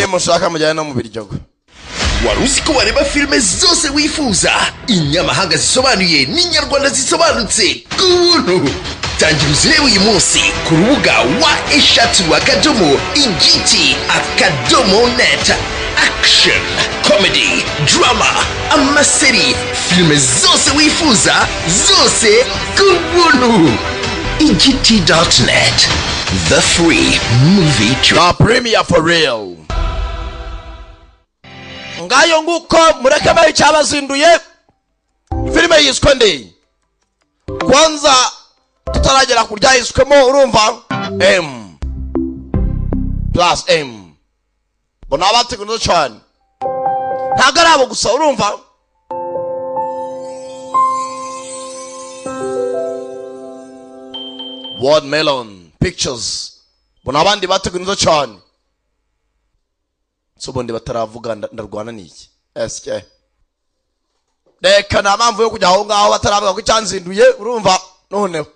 mushaka mujyane no mu biryogo. Waruzi ko wareba filime zose wifuza inyamahanga zisobanuye n'inyarwanda zisobanutse kubuntu. Tangira uzirebe uyu munsi ku rubuga wa eshatu akadomo igiti akadomo net. Action, comedy, drama, amaseri, filime zose wifuza zose kubuntu. igiti.net, the free movie The premier for real. Ngayo nguko mureke bayi cyabazinduye. Filime yiswe nde? Kwanza tutaragera kurya yiswemo urumva M plus M. Bona abateguno cyane. Ntago arabo gusa urumva. Watermelon Pictures. Bona abandi bateguno cyane. So bonde bataravuga ndarwana niki. SK. Reka na mpamvu yo kujya aho ngaho bataravuga ko cyanzinduye urumva noneho.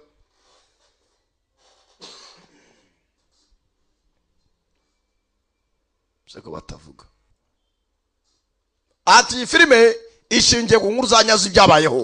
Seko batavuga. Ati filime ishingiye ku nkuru za nyazo byabayeho.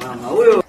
Mama huyo.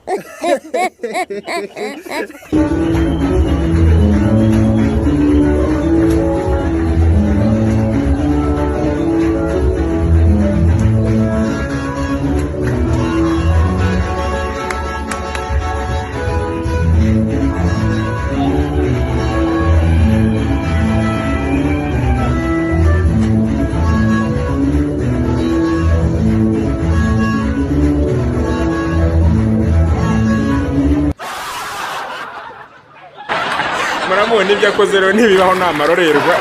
Muramubona ibyo akoze rero ntibibaho nta marorerwa.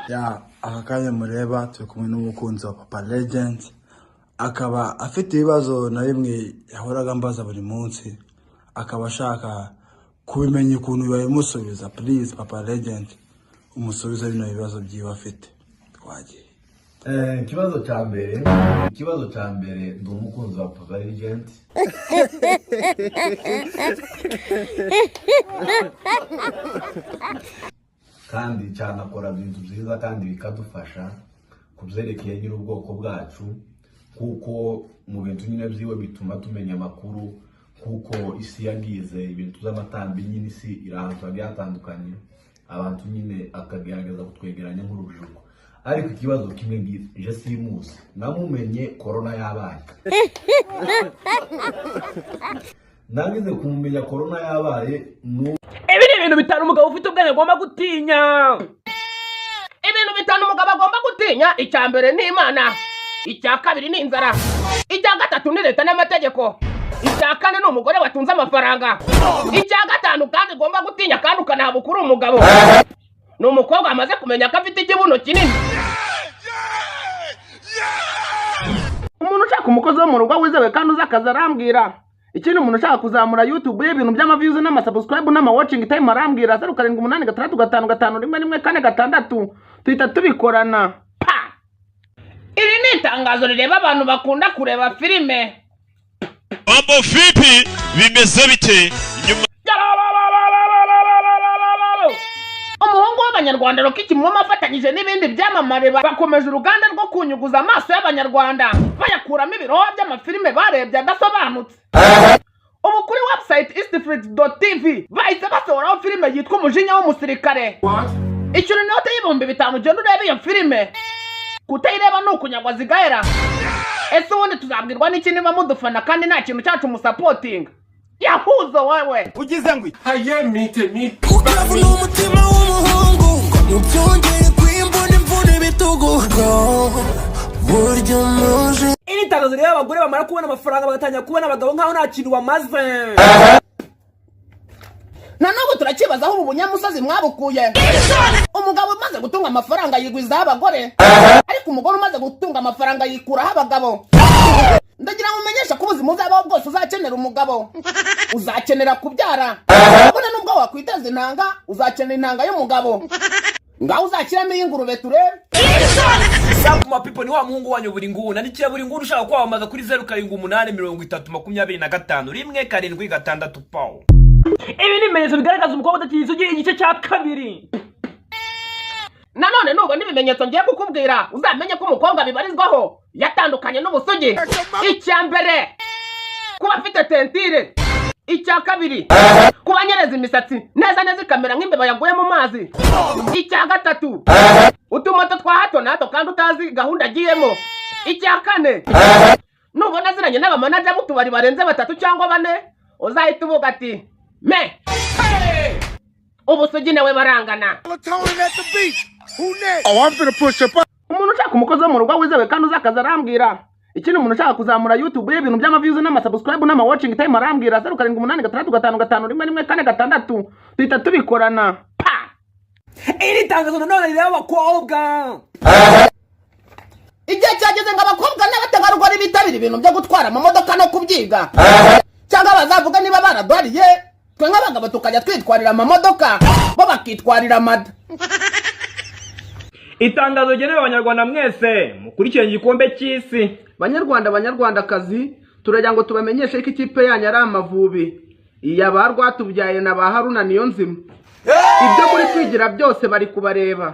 ya akakanya mureba turi kumwe n'umukunzi wa Papa Legend akaba afite ibibazo na bimwe yahoraga mbaza buri munsi akaba ashaka kubimenya ukuntu yabimusubiza. Please Papa Legend umusubiza bino bibazo byiwe afite. Twagiye. Ikibazo cya mbere ndi umukunzi wa Papa Legend. Kandi cyanakora ibintu byiza kandi bikadufasha kubyerekeye nyine ubwoko bwacu, kuko mu bintu nyine byiwe bituma tumenya amakuru, kuko isi yagize ibintu by'amatambi nyine isi irahanzwe byatandukanye, abantu nyine akagerageza kutwegeranya nk'urubyiruko. Ariko ikibazo kimwe je simusi namumenye corona yabaye. Nagize kumumenya corona yabaye Ibi ni ibintu bitanu umugabo ufite ubwenge agomba gutinya. Ibintu bitanu umugabo agomba gutinya: icya mbere ni Imana, icya kabiri ni inzara, icya gatatu ni leta n'amategeko, icya kane ni umugore watunze amafaranga, icya gatanu kandi agomba gutinya kandi ukanahabukura umugabo ni umukobwa amaze kumenya ko afite ikibuno kinini. Umuntu ushaka umukozi wo mu rugo wizewe kandi uzi akazi arambwira. Ikindi umuntu ushaka kuzamura YouTube y'ibintu by'amaviews n'amasubscribe n'ama-watching time arambwira 0786511146 tuhita tubikorana. Iri ni itangazo rireba abantu bakunda kureba filime. Mambo vipi bimeze bite? Umuhungu w'abanyarwanda Rokikimwoma afatanyije n'ibindi byamamare bakomeje uruganda rwo kunyuguza amaso y'abanyarwanda bayakuramo ibiroho by'amafilime barebye adasobanutse. Ubu kuri website eastflix.tv bahise basohoraho filime yitwa Umujinya w'umusirikare. Icyo inote y'ibihumbi 5 ugenda urebe iyo filime, kutayireba ni ukunyagwa zigahera. Ese ubundi tuzabwirwa n'iki niba mudufana kandi nta kintu cyacu musapotinga? Yahuzo wewe ugize ngo aye mite ukavuna umutima w'umuhungu mubyongeye kwimbona imvune ibitugu buryo muje. Iri tangazo rero abagore bamara kubona amafaranga bagatangira kubona abagabo nkaho nta kintu bamaze. Nanubu turakibazaho ubu bunyamusozi mwabukuye. Umugabo umaze gutunga amafaranga yigwizaho abagore, ariko umugore umaze gutunga amafaranga yikuraho abagabo. Ndagira ngo umenyesha ko ubuzima uzabaho bwose uzakenera umugabo, uzakenera kubyara, ubona nubwo wakwiteza intanga uzakenera intanga y'umugabo. Ngaho uzakiramo ingurube turebe. Sakuma people ni wa muhungu wanyu buri nguni nandikira buri nguni ushaka kwamamaza kuri 0783252176 pawo. Ibi ni ibimenyetso bigaragaza umukobwa udakiza ugiye igice cya kabiri. Nanone nubwo n'ibimenyetso ngiye kukubwira uzamenye ko umukobwa bibarizwaho yatandukanye n'ubusugi. Icya mbere kuba afite tentire, icya kabiri kuba anyereza imisatsi neza ikamera nk'imbeba yaguye mu mazi, icya gatatu utumoto twa hato na hato kandi utazi gahunda agiyemo, icya kane nubona aziranye n'abamanager b'utubari barenze 3 cyangwa 4 uzahita uvuga ati me ubusugi nawe barangana. Umuntu ushaka umukozi wo mu rugo wizewe kandi uzi akazi arambwira. Ikindi umuntu ushaka kuzamura YouTube y'ibintu by'amaviews n'amasubscribe n'ama-watching time arambwira 0786511146 tuhita tubikorana. Iri tangazo nanone rireba abakobwa. Igihe cyageze ngo abakobwa n'abategarugori bitabira ibintu byo gutwara amamodoka no kubyiga, cyangwa bazavuga niba baradwariye twe nk'abagabo tukajya twitwarira amamodoka bo bakitwarira amada. Itangazo genewe abanyarwanda mwese mukurikiranye igikombe cy'isi. Banyarwandakazi turagira ngo tubamenyeshe ko ikipe yanyu ari Amavubi, iyaba Rwatubyaye na ba Haruna Niyonzima. Ibyo muri kwigira byose bari kubareba.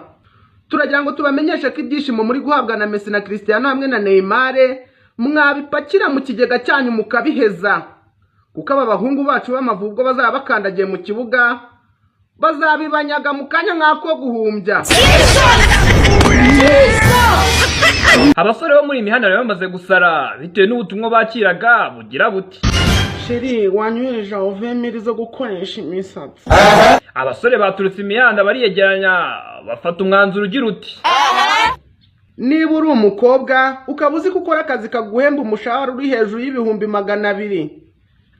Turagira ngo tubamenyeshe ko ibyishimo muri guhabwa na Messi na Cristiano hamwe na Neymar mwabipakira mu kigega cyanyu mukabiheza, kuko aba bahungu bacu b'Amavubi bazaba bakandagiye mu kibuga bazabibanyaga mu kanya nk'ako guhumbya. Abasore bo muri imihanda rero bamaze gusara bitewe n'ubutumwa bakiraga bugira buti: Sheri wanyweje ovemiri zo gukoresha imisatsi. Abasore baturutse imihanda bariyegeranya bafata umwanzuro ugira uti: niba uri umukobwa ukaba uzi gukora akazi kaguhemba umushahara uri hejuru y'ibihumbi 200,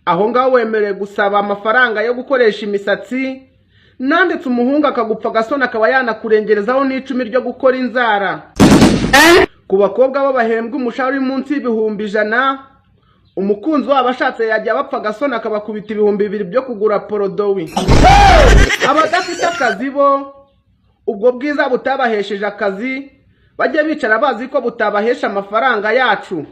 aho ngaho wemerewe gusaba amafaranga yo gukoresha imisatsi nanditse umuhungu akagupfa agasoni akaba yanakurengerezaho n'icumi ryo gukora inzara. Ku bakobwa bo bahembwa umushahara munsi y'ibihumbi 100, umukunzi wabo ashatse yajya bapfa agasoni akabakubita ibihumbi 2 byo kugura porodowi. Abadafite akazi bo ubwo bwiza butabahesheje akazi bajye bicara bazi ko butabahesha amafaranga yacu.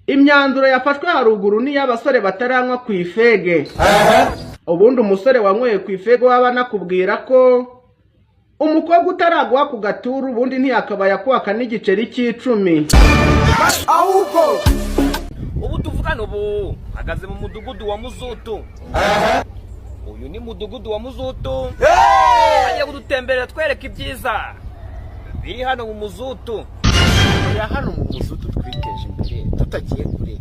Imyanzuro yafashwe haruguru ni y'abasore bataranywa ku ifege. Ubundi umusore wanyweye ku ifege waba nakubwira ko umukobwa utaragwa ku gaturu ubundi ntiyakaba yakwaka n'igiceri cy'icumi. Ahubwo ubu tuvugana ubu hagaze mu mudugudu wa Muzutu. Uyu ni mudugudu wa Muzutu. Agiye kudutemberera twereka ibyiza biri hano mu Muzutu. Ya hano mu Muzutu twiteje imbere tutagiye kure.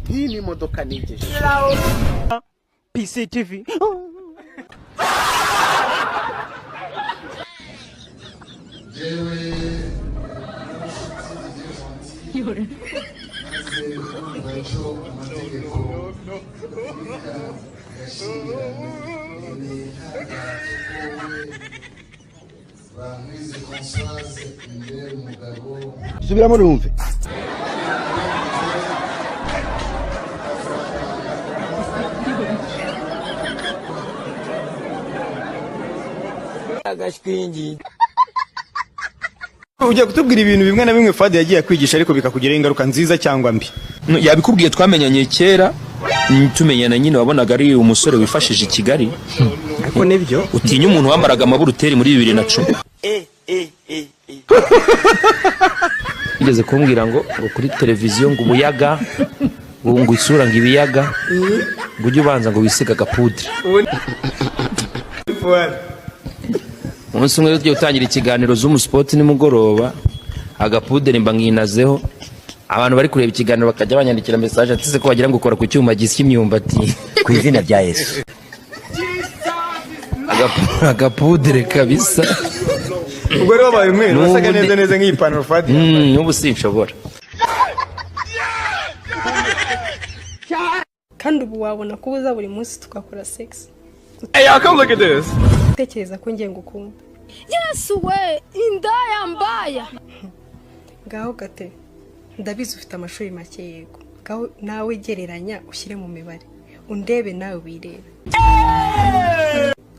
Iyi ni imodoka nigeje. PCTV. Subiramo numve. Agashwingi. Ujya kutubwira ibintu bimwe na bimwe Fadi yagiye kwigisha ariko bikakugiraho ingaruka nziza cyangwa mbi. Yabikubwiye twamenyanye kera tumenyana nyine wabonaga ari umusore wifashije i Kigali. Ariko nibyo utinya umuntu wambaraga amaburuteri muri 2010. Igeze kumbwira ngo kuri televiziyo ngo ubuyaga ngo isura ngo ibiyaga ngo ujye ubanza ngo wisiga agapudre. Umunsi umwe ugiye utangira ikiganiro z'umusport nimugoroba agapudre mba nkinazeho abantu bari kureba ikiganiro bakajya banyandikira message atize ko wagira ngo ukora ku cyuma gisya imyumbati ku izina rya Yesu. Agapudre kabisa. Ubwo rero babaye umwe wasaga neza nk'ipantaro Fadi. N'ubu sinshobora. Kandi ubu wabona kubuza buri munsi tukakora sex. Hey, y'all come look at this. Tekereza ko ngiye ngukunda. Yesu we indaya mbaya. Ngaho gate. Ndabizi ufite amashuri make yego. Ngaho nawe gereranya ushyire mu mibare. Undebe nawe wirebe.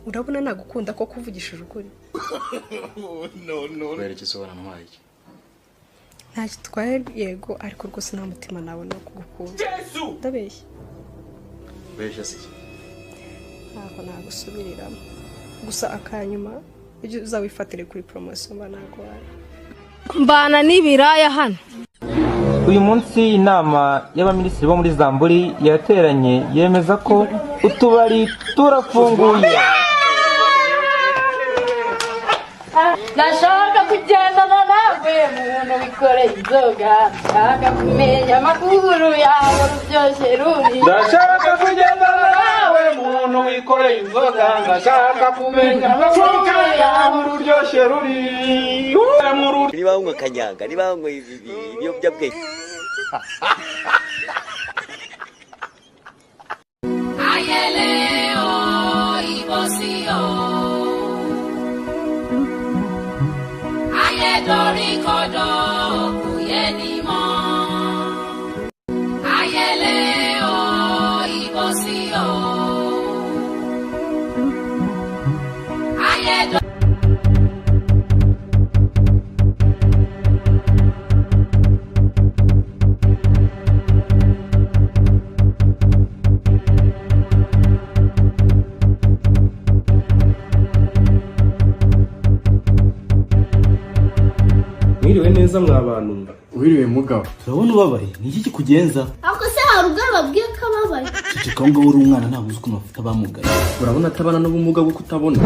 Urabona nagukunda ko kuvugishije ukuri. No. Werekeza barantwaye. Ntacyo twaye yego ariko rwose nta mutima nawe no kugukunda. Ndabeshya. Besha se. Ntabwo nagusubiriramo. Gusa akanyuma ujye uzawifatire kuri promotion banagwaye. Mbana n'ibiraya hano. Uyu munsi inama y'abaminisitiri bo muri Zamburi yateranye yemeza ko utubari turafunguye. Nashaka kugendana nawe muntu wikoreye inzoga, nshaka kumenya amakuru yawe ruryoshye ruri. Ndashaka kugendana nawe muntu wikoreye inzoga, ndashaka kumenya amakuru yawe ruryoshye ruri. Niba unywa kanyanga, niba unywa ibiyobyabwenge. Ayeleo ibosio. Ayedori kodo kuyenimo. Ayeleo ibosio. Ayedori. Mwiriwe neza mwabantu. Wiriwe mugabo. Turabona ubabaye. Ni iki kikugenza? Ako se haruga babwiye ko ababaye. Cicika ngo uri umwana nta buzi ko mafite abamugaye. Urabona atabana n'ubumuga bwo kutabona.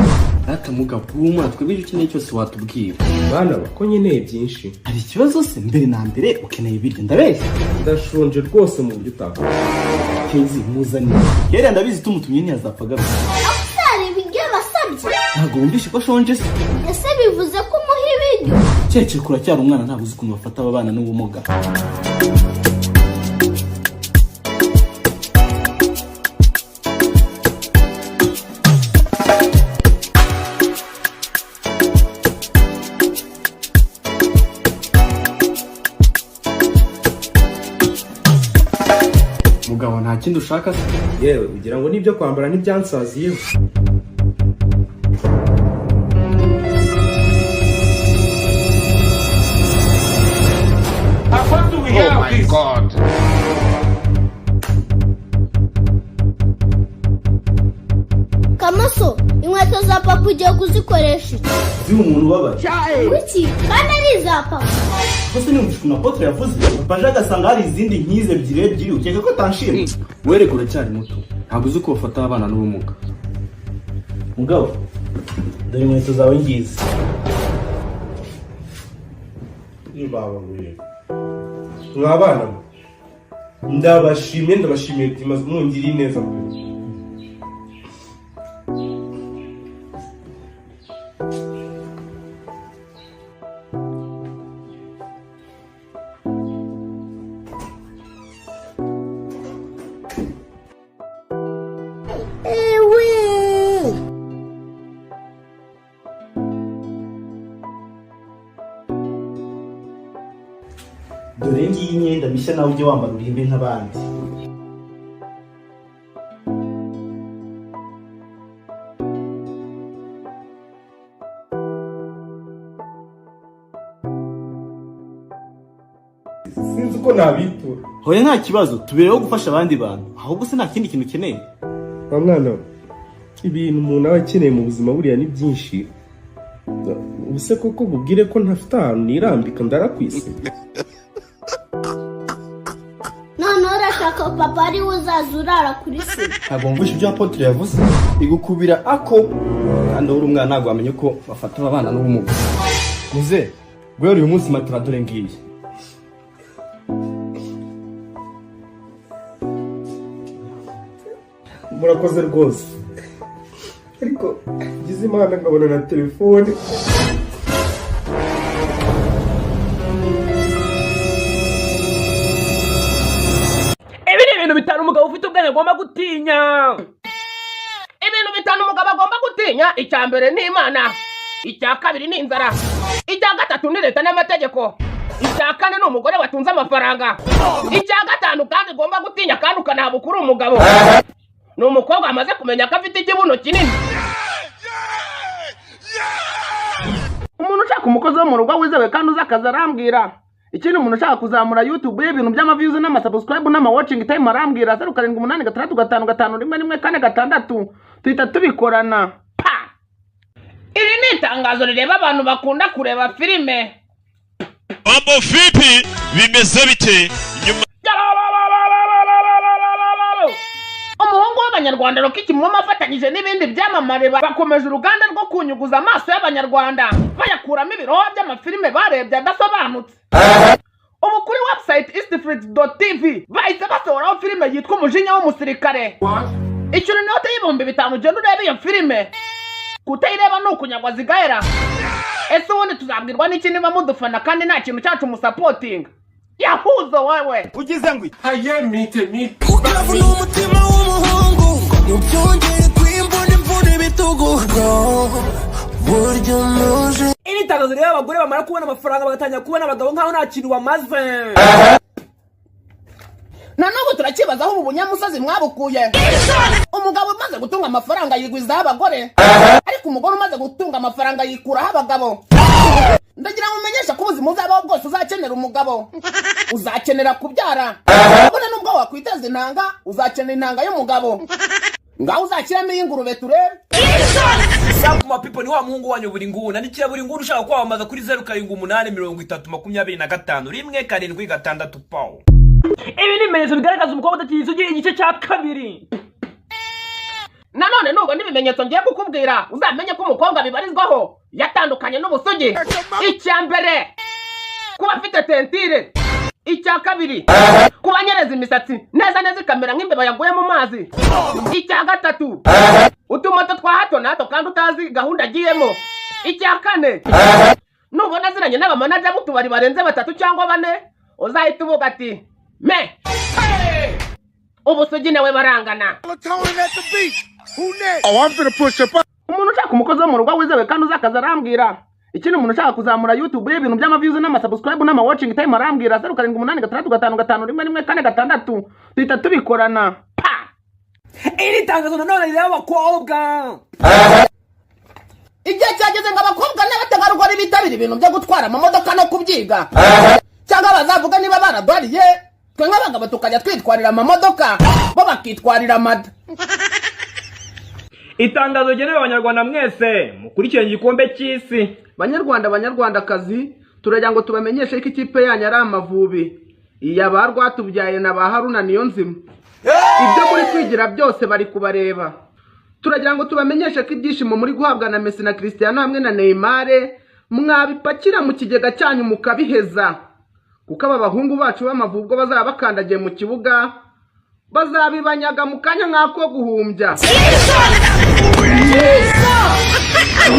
Ata mugabo umwana twebije ukeneye cyose watubwira. Bana bako nyene byinshi. Hari ikibazo se mbere na mbere ukeneye ibiryo ndabeshya. Ndashonje rwose mu buryo utaka. Kezi muzani. Yera ndabizi tumutumye ntiyazapfaga. Afari ibiryo basabye. Ntago wumvishe ko shonje se. Ese bivuze ko umuha ibiryo. Cece kuracyari umwana nta buzi ko bafata abana n'ubumuga. kindi ushaka se yewe ugira ngo nibyo kwambara n'ibyansaziyeho Oh my God. Kamaso, inkweto za papa ugiye kuzikoresha iki? Uzi umuntu ubabaye. Kuki? Kandi ari iza papa. Kose ni umushikuna Apotre yavuze. Papa aje agasanga hari izindi nkize ebyiri ukeka ko tanshimye. Wereke uracyari muto. Ntabwo uzi ko bafata abana n'ubumuga. Mugabo, dore inkweto zawe ngize. Ibaba we. Mwabana. Ndabashimiye timaze mungiri neza pe. Dore ngiyi imyenda mishya nawe ujye wambara urimbe nk'abandi. Sinzi uko nabitura. Hoya nta kibazo tubereho gufasha abandi bantu. Ahubwo se nta kindi kintu ukeneye. Mwana ibintu umuntu aba akeneye mu buzima buriya ni byinshi. Ubuse koko bubwire ko ntafite ahantu nirambika ndarakwise. None urashaka papa ari uzaza urara kuri se. Ntabwo mvusha ibyo Apotre yavuze. Igukubira ako kandi uri umwana ntabwo wamenye ko bafata abana n'ubumuga. Muze, gwero uyu munsi matara dore ngiye. Murakoze rwose. Ariko gize imana ngabona na telefone. Ibi ni ibintu bitanu umugabo ufite ubwenge agomba gutinya. Ibintu bitanu umugabo agomba gutinya, icya mbere ni Imana, icya kabiri ni inzara, icya gatatu ni leta n'amategeko, icya kane ni umugore watunze amafaranga, icya gatanu kandi ugomba gutinya kandi ukanahabukura umugabo ni umukobwa amaze kumenya ko afite ikibuno kinini. Umuntu ushaka umukozi wo mu rugo wizewe kandi uzi akazi arambwira. Ikindi umuntu ushaka kuzamura YouTube y'ibintu by'amaviews n'amasubscribe n'amawatching time arambwira 0786551146 tuhita tubikorana. Iri ni itangazo rireba abantu bakunda kureba filime. Mambo vipi bimeze bite nyuma Umuhungu w'Abanyarwanda Rokikimwoma afatanyije n'ibindi byamamare bakomeje uruganda rwo kunyuguza amaso y'Abanyarwanda bayakuramo ibiroho by'amafilime barebye adasobanutse. Ubu kuri website eastfrit.tv bahise basohoraho filime yitwa Umujinya w'umusirikare. Icyo ni note y'ibihumbi 5 ugenda ureba iyo filime. Kutayireba ni ukunyagwa zigahera. Ese ubundi tuzabwirwa n'iki niba mudufana kandi nta kintu cyacu musapotinga? Yahuzo wewe Ugize ngwi. Mite. Ukavu n'umutima w'umuhungu Nubyongeye kwimbona imvune ibitugu Buryo muje Iri tangazo rero abagore bamara kubona amafaranga bagatangira kubona abagabo nkaho nta kintu bamaze. Nanubu turakibaza aho mu bunyamusozi mwabukuye. Umugabo umaze gutunga amafaranga yigwizaho abagore, ariko umugore umaze gutunga amafaranga yikuraho abagabo. Ndagira ngo umenyeshe ko ubuzima uzabaho bwose uzakenera umugabo, uzakenera kubyara, ubone nubwo wakwiteza intanga uzakenera intanga y'umugabo. Ngaho uzakiramo y'ingurube turebe. Sakuma people ni wa muhungu wanyu buri nguna nikira buri nguna ushaka kwamamaza kuri 078325 rimwe 7 pawo. Ibi ni ibimenyetso bigaragaza umukobwa udakiza ugiye igice cya kabiri. Nanone nubwo n'ibimenyetso ngiye kukubwira uzamenye ko umukobwa bibarizwaho yatandukanye n'ubusugi. Icya mbere kuba afite tentire, icya kabiri kuba anyereza imisatsi neza ikamera nk'imbeba yaguye mu mazi, icya gatatu utumoto twa hato na hato kandi utazi gahunda agiyemo, icya kane nubona ziranye n'abamanager b'utubari barenze 3 cyangwa 4 uzahita uvuga ati me ubusugi nawe barangana. Oh, I'm finna push up. Umuntu ushaka umukozi wo mu rugo wizewe kandi uzi akazi arambwira. ikindi umuntu ushaka kuzamura YouTube y'ibintu by'amaviews n'amasubscribe n'amawatching time arambwira 0786554146 duhita tubikorana. Iri tangazo nanone rero abakobwa igihe cyageze ngo abakobwa n'abategarugori bitabira ibintu byo gutwara amamodoka no kubyiga cyangwa bazavuga niba baradwariye twe nk'abagabo tukajya twitwarira amamodoka bo bakitwarira amada. Itangazo rigenewe abanyarwanda mwese mukurikiranye igikombe cy'isi. Banyarwandakazi turagira ngo tubamenyeshe ko ikipe yanyu ari Amavubi iya Rwatubyaye na ba Haruna Niyonzima. Ibyo muri kwigira byose bari kubareba. Turagira ngo tubamenyeshe ko ibyishimo muri guhabwa na Messi na Cristiano hamwe na Neymar mwabipakira mu kigega cyanyu mukabiheza, kuko aba bahungu bacu b'Amavubi ubwo bazaba bakandagiye mu kibuga bazabibanyaga mu kanya nk'ako guhumbya.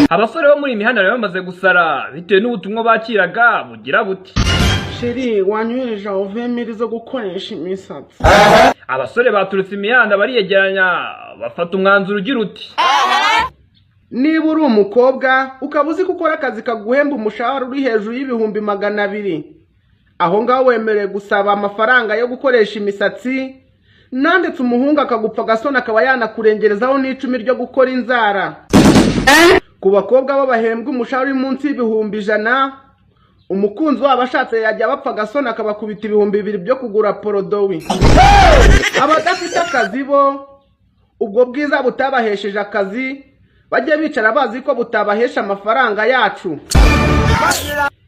Abasore bo muri imihanda rero bamaze gusara bitewe n'ubutumwa bakiraga bugira buti Sheri wanywereje ovemiri zo gukoresha imisatsi. Abasore baturutse imihanda bariyegeranya bafata umwanzuro ugira uti niba uri umukobwa ukaba uzi gukora akazi kaguhemba umushahara uri hejuru y'ibihumbi 200, aho ngaho wemerewe gusaba amafaranga yo gukoresha imisatsi, nandetse umuhungu akagupfa gasona akaba yanakurengerezaho n'icumi ryo gukora inzara. Ku bakobwa bo bahembwa umushahara uri munsi y'ibihumbi 100, umukunzi wabo ashatse yajya bapfa gasona akabakubita ibihumbi 2 byo kugura porodowi. Abadafite akazi bo ubwo bwiza butabahesheje akazi bajye bicara bazi ko butabahesha amafaranga yacu.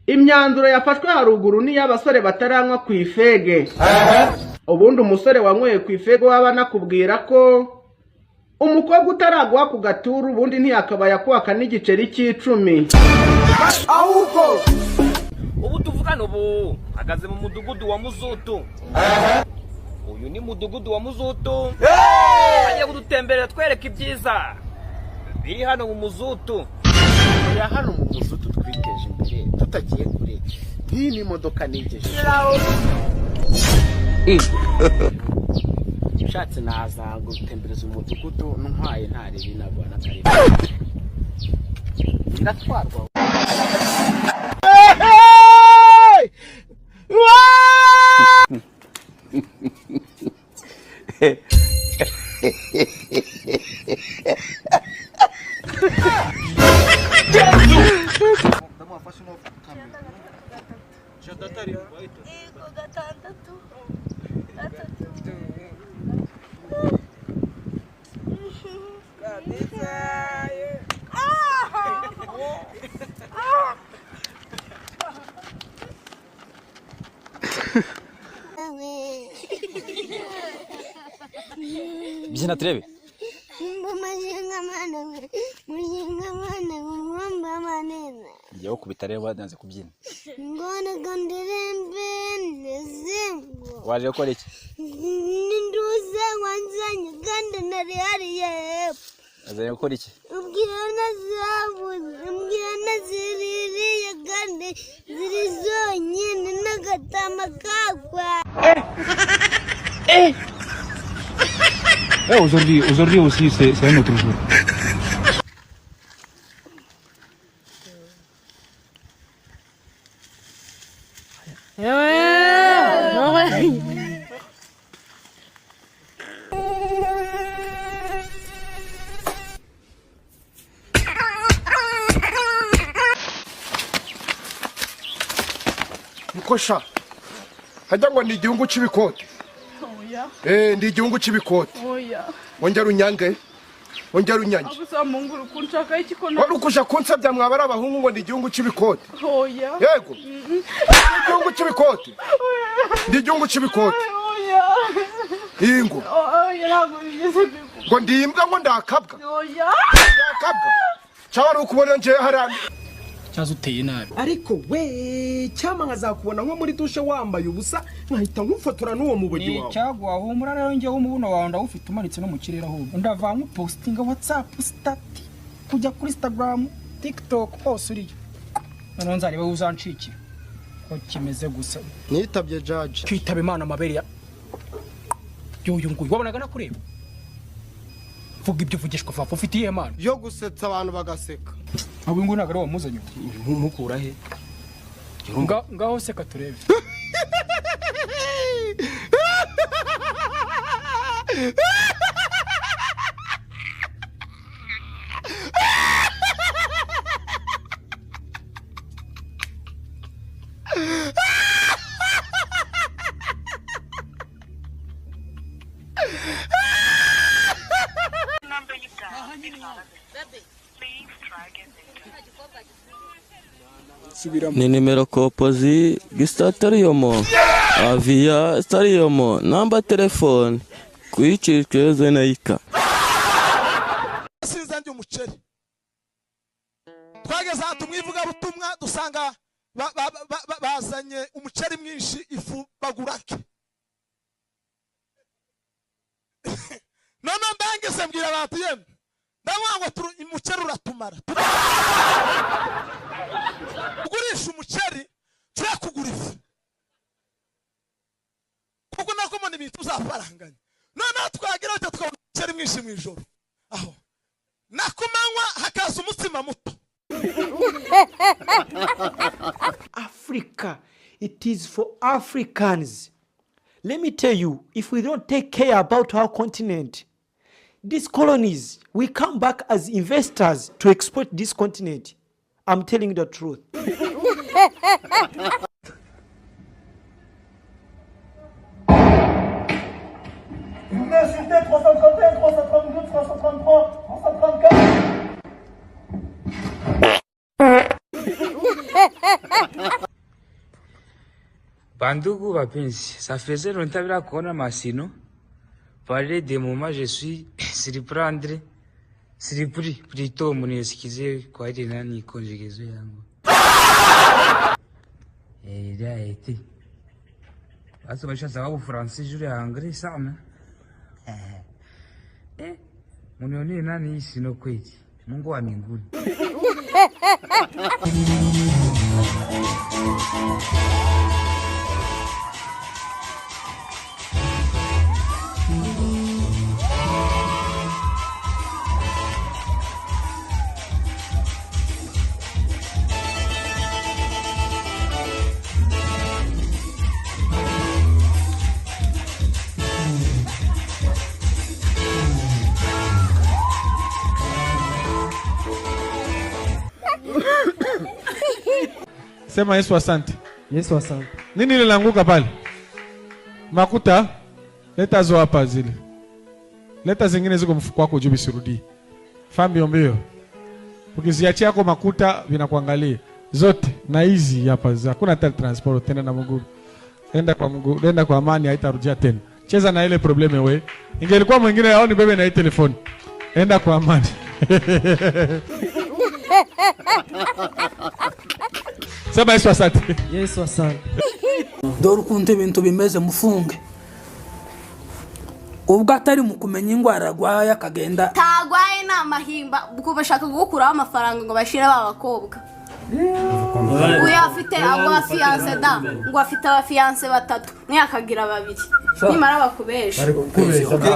Imyanzuro yafashwe haruguru ni y'abasore bataranywa ku ifege. Ubundi umusore wanyweye ku ifege waba nakubwira ko umukobwa utaragwa ku gaturu ubundi ntiyakaba yakwaka n'igiceri cy'icumi. ahubwo ubu tuvugana ubu hagaze mu mudugudu wa Muzutu. Uyu ni mudugudu wa Muzutu. Agiye kudutemberera twereka ibyiza biri hano mu Muzutu. Ya hano mu Muzutu twiteje imbere tutagiye kure. Iyi ni imodoka nigeje. Ushatse naza gutembereza umudugudu ntwaye ntare binagwana kare. Ndatwarwa. Byina turebe. Njyewe kubita rero badanze kubyina. Waje gukora iki? Ninduze wanzanye kandi nari hariya hepfo. Waje gukora iki? Ubwirana ziririye kandi ziri zonyine n'agatama kagwa. Aujourd'hui aussi c'est un autre jour. Nkosha hajya ngo ni igihungu cy'ibikote. Ndi igihungu cy'ibikote. Wongera unyange. Wongera unyange. Abusa munguru kunshaka iki ko wari ukusha kunsabya mwabara abahungu ngo ndi igihungu cy'ibikote. Yego. Igihungu cy'ibikote. Ndi igihungu cy'ibikote. Ingo. Ngo ndi imbwa ngo ndakabwa. Ndakabwa. Cyawari ukubona nje harami. Cyazo uteye nabi. Ariko we cyama nkazakubona nko muri dushe wambaye ubusa nkahita ngufotora n'uwo mubodi wawe. Cyagwa humura rero ngiye umubuno wawe ndawufite umanitse no mu kirere ahubwo. Ndavanga postinga WhatsApp stati kujya kuri Instagram, TikTok hose uriyo. None nzareba uzancikira. Ko kimeze gusa. Nitabye judge. Kwitaba Imana amabere ya. Yoyo nguyu wabonaga nakureba. Vuga ibyo vugishwa vapo ufitiye Imana. Yo gusetsa abantu bagaseka. abo ngo nagara wamuzanye mukura he ngaho se katurebe ni nimero kopozi gistatoriyomo avia stariyomo namba telefone kuyiciceze nayika sinzanje umuceri twageze aha tumwivuga butumwa dusanga bazanye umuceri mwinshi ifu bagurake none mbangeze mbwira abantu yemwe ndamwango umuceri uratumara ugurisha umuceri turakugura ifu kuko nako mbona ibintu uzafaranganya none twagira ati twabona umuceri mwinshi mu ijoro aho nakumanywa hakaza umutsima muto Africa, it is for Africans. Let me tell you, if we don't take care about our continent, these colonies will come back as investors to exploit this continent. I'm telling you the truth. Bandugu wapenzi, ça faisait longtemps bila kuona Masino. Parler des moments, je suis surpris plutôt munisikize kwa ile nani conjugaison yangu. Il a été. Asa basha sababu français jure anglais sana. Munione nani hii sino kweli. Mungu wa mbinguni. Sema Yesu asante. Yesu asante. Nini lilanguka pale? Makuta leta zo hapa zile. Leta zingine ziko mfuko wako juu bisirudi. Fambi ombeo. Ukiziachia yako makuta vinakuangalia. Zote na hizi hapa za. Hakuna hata transport tena na mguu. Enda kwa mguu, enda kwa amani haitarudia tena. Cheza na ile probleme wewe. Ingelikuwa mwingine yaoni bebe na hii telefoni. Enda kwa amani. Sema Yesu asante. Yesu asante. dore ukuntu ibintu bimeze mufunge ubwo atari mu kumenya ingwara arwaye akagenda tagwaye n'amahimba kuko bashaka gukuraho amafaranga ngo bashire babakobwa uyu afite abafiance da ngo afite abafiance batatu mwe akagira babiri nimara bakubesha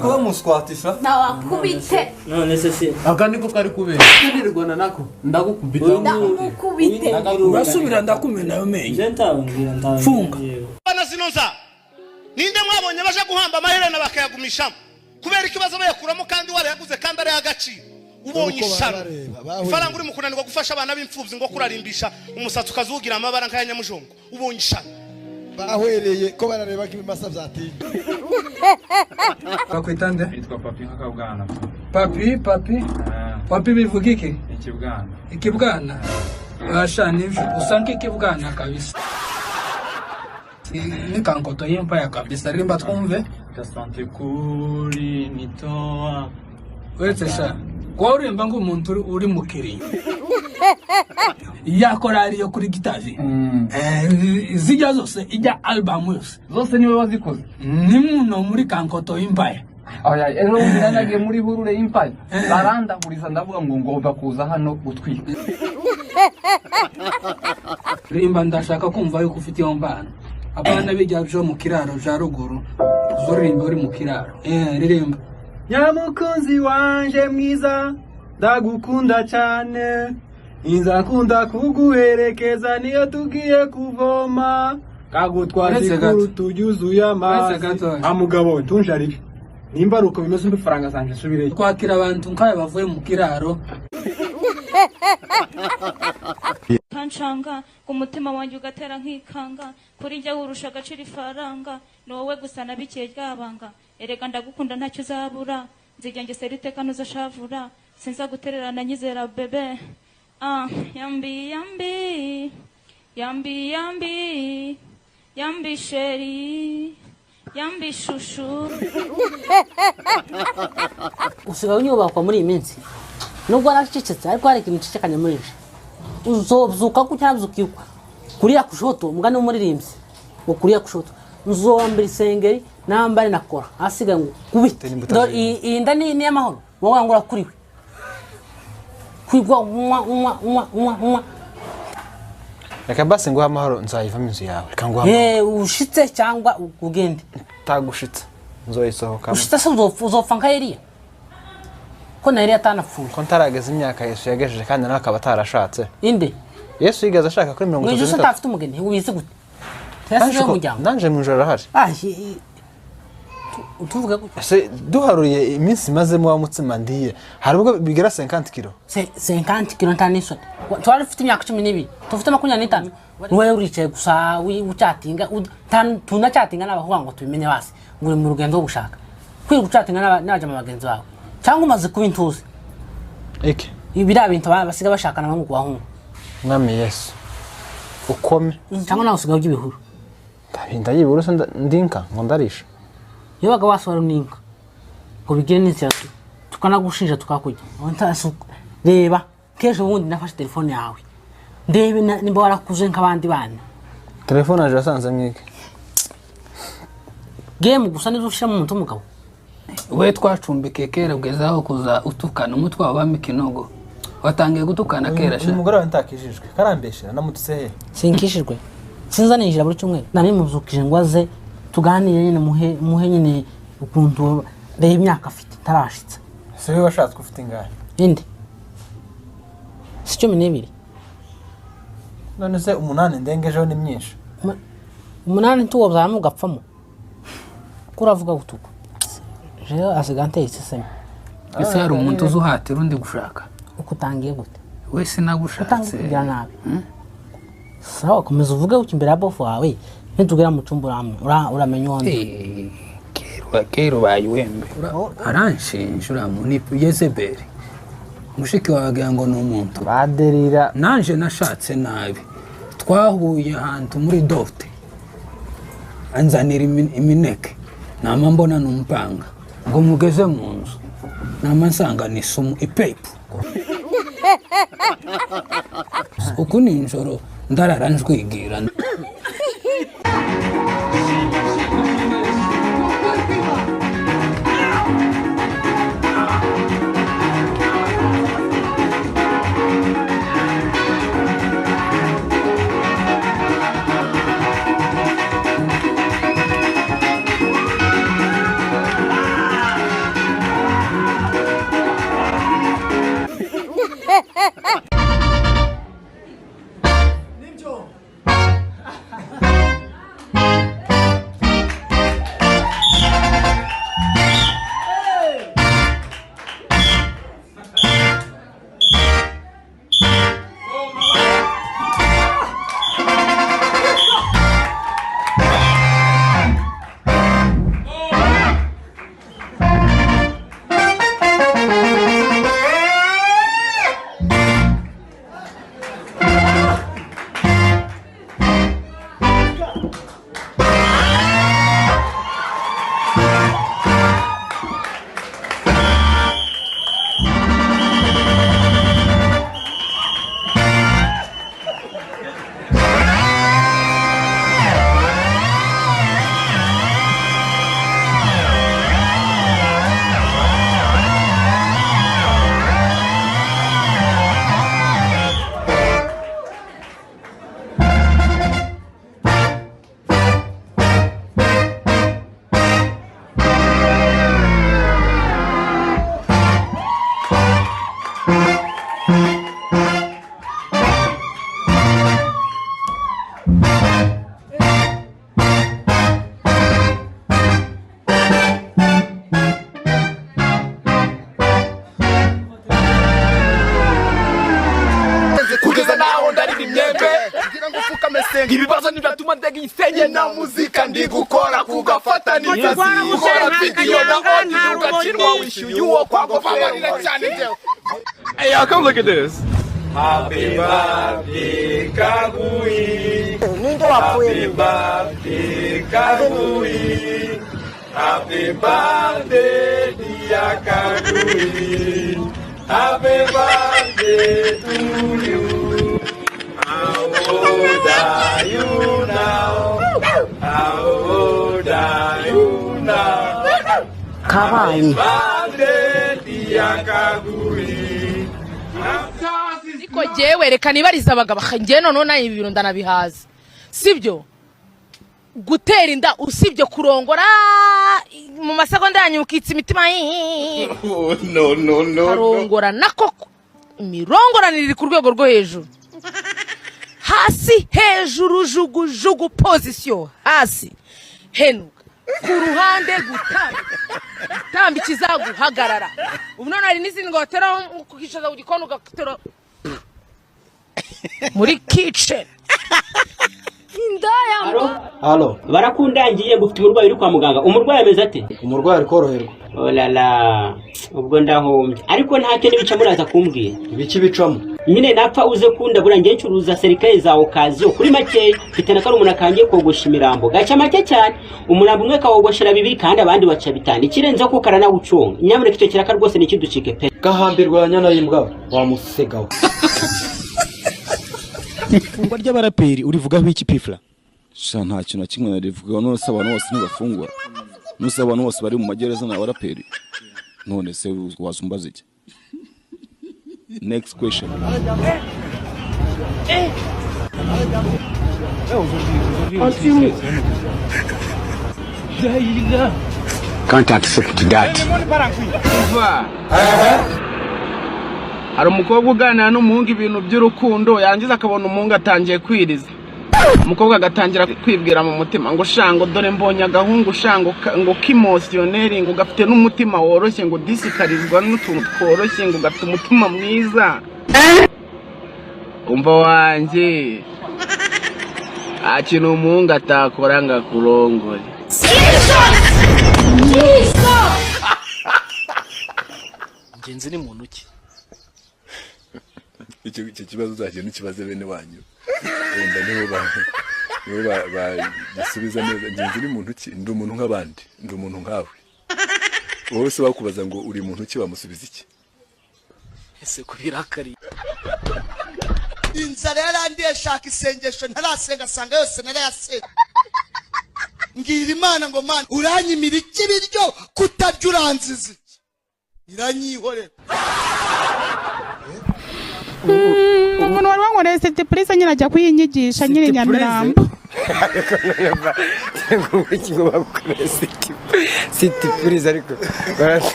kuba muswatisha ndawakubite none se se akaniko kari kubesha ndirwana nako ndagukubita ndamukubite urasubira ndakumena yo menye funga bana sinonza ninde mwabonye baje guhamba amaherena bakayagumishamo kubera ikibazo bayakuramo kandi wari yaguze kandi ari agaciro ubonye ishara ifaranga uri mukunanirwa gufasha abana b'imfubyi ngo kurarimbisha umusatsi ukazugira amabara nk'ayanyamujongo ubonye ishara bahwereye ko barareba ko ibimasa byatinye bakwitande Nitwa Papi nk'akabwana. papi bivuga iki Ikibwana. ikibwana asha nivyo usange ikibwana kabisa ni kankoto yempaya kabisa rimba twumve Asante kuri nitoa. wese sha kwa uremba ngo umuntu uri mukiri yakora ariyo kuri gitazi zijya zose ijya album zose niwe wazikoze ni muno muri kankoto y'impaya oya ero ndanage muri burure impaya baranda buriza ndavuga ngo ngomba kuza hano gutwika rimba ndashaka kumva yuko ufite iyo mbana abana bijya byo mu kiraro ja ruguru zorimba uri mu kiraro ririmba nyamukunzi wanje mwiza ndagukunda cyane inza nkunda kuguherekeza niyo tugiye kuvoma kagutwara ikuru tujuzuye amazi amugabo tunjarire nimba ruko bimeze mbifaranga zanje subire kwakira abantu nkaya bavuye mu kiraro kanshanga ku mutima wanjye ugatera nkikanga kuri njye wurusha agaciro ifaranga ni wowe gusa nabikeye ryabanga erega ndagukunda ntacyo uzabura nzijya ngesera iteka ntuzashavura sinza gutererana nyizera bebe yambi yambi yambi yambi yambi sheri yambi shushu usigaye unyubakwa muri iyi minsi nubwo naracecetse ariko hari ikintu cicekanye muri je uzobyuka ku cyangwa uzukikwa kuriya kushoto umugani w'umuririmbyi ngo kuriya kushoto nzombera isengeri nambare nakora asigaye ngo kubite iyi nda ni y'amahoro wowe ngo urakuriwe kwigwa umwa reka basi nguha amahoro nzayivamo inzu yawe kanguha ushitse cyangwa ugende tagushitse nzoyisohoka ushitse se uzopfa nka Eliya ko na Eliya atanapfuye ko ntarageza imyaka Yesu yagejeje kandi nawe akaba atarashatse inde Yesu yigeze ashaka kuri 33 Yesu atafite umugeni ubizi gute Tese umuryango nanje mu ijoro ahari utuvuga gute se duharuriye iminsi maze mu mutsima ndiye hari ubwo bigera 50 kilo 50 kilo ntanisoni twari ufite imyaka 12 tufite 25 wewe uricaye gusa ucatinga tunacatinga n'abavuga ngo tubimenye basi nguri mu rugendo rwo gushaka kwiga ucatinga n'abaje mu bagenzi bawe cyangwa umaze kuba intuzi iki ibira bintu basiga bashakana ngo bahungu mwami Yesu ukome cyangwa nawe usigaye by'ibihuru ndayibura se ndinka ngo ndarisha iyo baga wasora ninka ngo bigire n'inzira tukanagushinja tukakujya reba keje ubundi nafashe telefone yawe ndebe nimba warakuze nk'abandi bana telefone aje asanze mwike game gusa nizo ushira mu muntu umugabo we twacumbikiye kera bwezaho kuza utukana umutwe wabami kinogo watangiye gutukana kera sha umugore wantakishijwe karambeshera namutse he sinkishijwe sinza ninjira buri cyumwe nari muzukije ngwaze tuganire nyine muhe nyine ukuntu reba imyaka afite tarashitse se we washatse ufite ingahe inde si 12 none se 8 ndengejeho ni myinshi 8 tuwo bamugapfamo kuravuga gutuko je asigante iseseme ese hari umuntu uzuhatira undi gushaka ukutangiye gute wese nagushatse utangiye nabi sawa komeza uvuge uki imbere ya bofu wawe ntitugera mu cyumba uramenya undi kero bayiwembe aranshinja uramuni Yezebeli mushiki wawe ngo ni umuntu baderira nanje nashatse nabi twahuye ahantu muri dofte anzanira imineke nama mbona numpanga ngo mugeze mu nzu nama nsanga ni sumu ipepu uku ninjoro ndarara njwigira ndasenga ibibazo ntibyatuma ndega insenge na muzika ndi gukora kugafataniza gukora video na audio ugakirwa wishyuye uwo kwago favorira cyane njyewe. Hey, y'all, come look at this. Happy birthday Kagui. Happy birthday Kagui. Happy birthday dear Kagui. Happy birthday to you. How old are you now? How old are you now? Happy birthday dear Kagui. Niko jewe reka nibariza abagabo ngiye none nayo ibintu ndanabihaza sibyo gutera inda usibye kurongora mu masegonda yanyukitse imitima no karongora nako imirongoranire iri ku rwego rwo hejuru hasi hejuru jugu position hasi henuka ku ruhande gutamba ikizaguhagarara ubu none hari n'izindi ngo bateraho kukishaza ugikona ugatera muri kitchen indaya. Halo, barakundangiye gufite umurwayi uri kwa muganga. Umurwayi ameze ate? Umurwayi ari koroherwa. Oh la la. Ubwo ndahombye. Ariko ntacyo nibica muraza kumbwira. Ibiki bicamo? Nyine napfa uze kunda burangiye ncuruza serikali za okaziyo kuri make mfite nakari umuntu akangiye kogosha imirambo. Gaca make cyane. Umurambo umwe kawogoshera 2 kandi abandi baca 5. Ikirenze ko karana gucunga. Nyamuneka icyo kiraka rwose nikiducike pe. Gahambirwa nyana y'imbwa wamusegaho. Ngo ry'abaraperi urivugaho iki pifla? Sha nta kintu kimwe narivuga none se abantu bose ntibafungwa. Nuse abantu bose bari mu magereza na baraperi. None se wazumbaza iki? Next question. Can't accept that. Hari umukobwa uganira n'umuhungu ibintu by'urukundo yangiza akabona umuhungu atangiye kwiriza. Umukobwa agatangira kwibwira mu mutima ngo shango dore mbonye agahungu shango ngo k'emotioneri ngo gafite n'umutima woroshye ngo disikarizwa n'utuntu tworoshye ngo gafite umutima mwiza. Umva wanjye akintu umuhungu atakora ngo akurongore. Ngenzi ni muntu ki? Icyo kibazo uzagenda ukibaze bene wanyu. Wenda nibo bagisubiza neza. Ngenzi ni muntu ki? Ndi umuntu nk'abandi. Ndi umuntu nkawe. Wowe se bakubaza ngo uri muntu ki bamusubiza iki? Ese kubirakari. Inzara yarandiye shaka isengesho ntarasenga sanga yose narayasenga. Ngira Imana ngo mana uranyimira iki biryo kutarya uranzize. Iranyihorera. Umuntu wari wankoreye siti purisa nyine ajya kuyinyigisha nyine Nyamirambo. Ngo bakoreye siti purisa ariko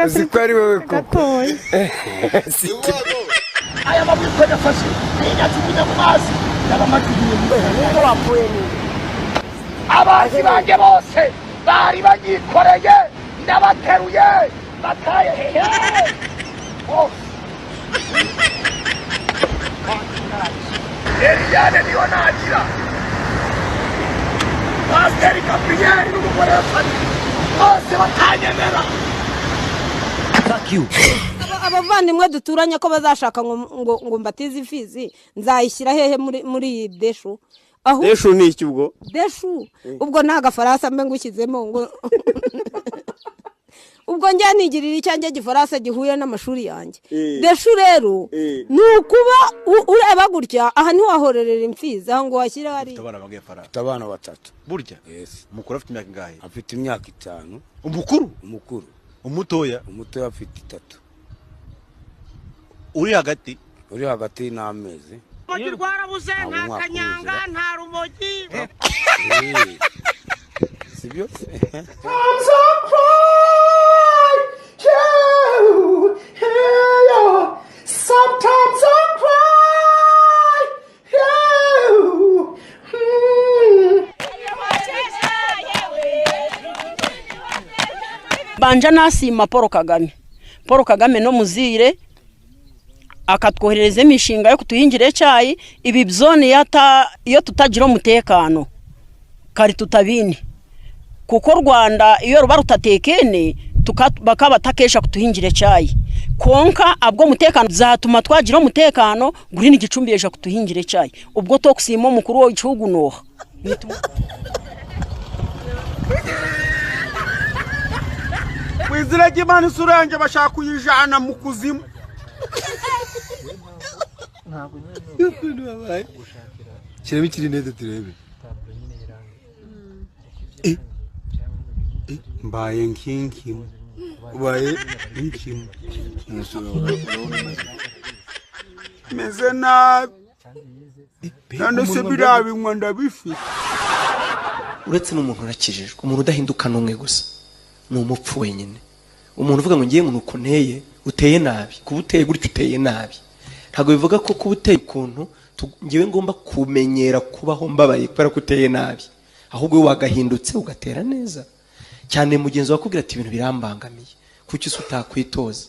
uzi ko ari wowe koko. Aya mabwiko yafashe ntiyatumye mu mazi y'abamagiye ngo bapfuye ni abazi bange bose bari banyikoreye ndabateruye bataye hehe. Eliane niyo nagira Pasiteri Gabriel n'umugore we bose batanyemera. Abavandimwe duturanye ko bazashaka ngo mbatize ifizi nzayishyira hehe muri iyi deshu? Aho deshu ni iki ubwo? Deshu ubwo nta gafarasa mbe ngushyizemo ngo ubwo njya nigirira icyanjye gifarasa gihuye n'amashuri yanjye. Deshu rero nukuba ureba gutya aha ntiwahorerera imfizi aho ngo washyira hari abana bagaye farasa. Abana 3 burya. Yes. Umukuru afite imyaka ingahe? Afite imyaka 5. Umukuru? Umukuru. Umutoya? Umutoya afite 3. Uri hagati n'amezi. Mogi rwarabuze nta kanyanga nta rumogi. Sibyo? Sometimes I cry. Banja nasima Paul Kagame no muzire akatwoherereza imishinga yo kutuhingira icyayi ibi byone iyo tutagira umutekano kari tutabini kuko Rwanda iyo ruba rutatekene bakaba takesha kutuhingira icyayi konka abwo mutekano zatuma twagira umutekano guri n'igicumbiyeje kutuhingira icyayi ubwo to kusimo mukuru w'igihugu noha Kwizira ry'Imana isurange bashaka kuyijana mu kuzimu. Kirebe kiri neza turebe. Mbaye nkinki. Ubaye nkinki. Meze nabi. None se birabinywa ndabifite. Uretse n'umuntu urakijijwe, umuntu udahinduka n'umwe gusa. Ni umupfu wenyine. Umuntu uvuga ngo ngiye ngo nuko nteye uteye nabi, kuba uteye gutyo uteye nabi. Ntago bivuga ko kuba uteye ukuntu ngiwe ngomba kumenyera kubaho mbabaye kubera ko uteye nabi. Ahubwo wagahindutse ugatera neza. Cyane mugenzi wakubwira ati ibintu birambangamiye. Kuki se utakwitoza?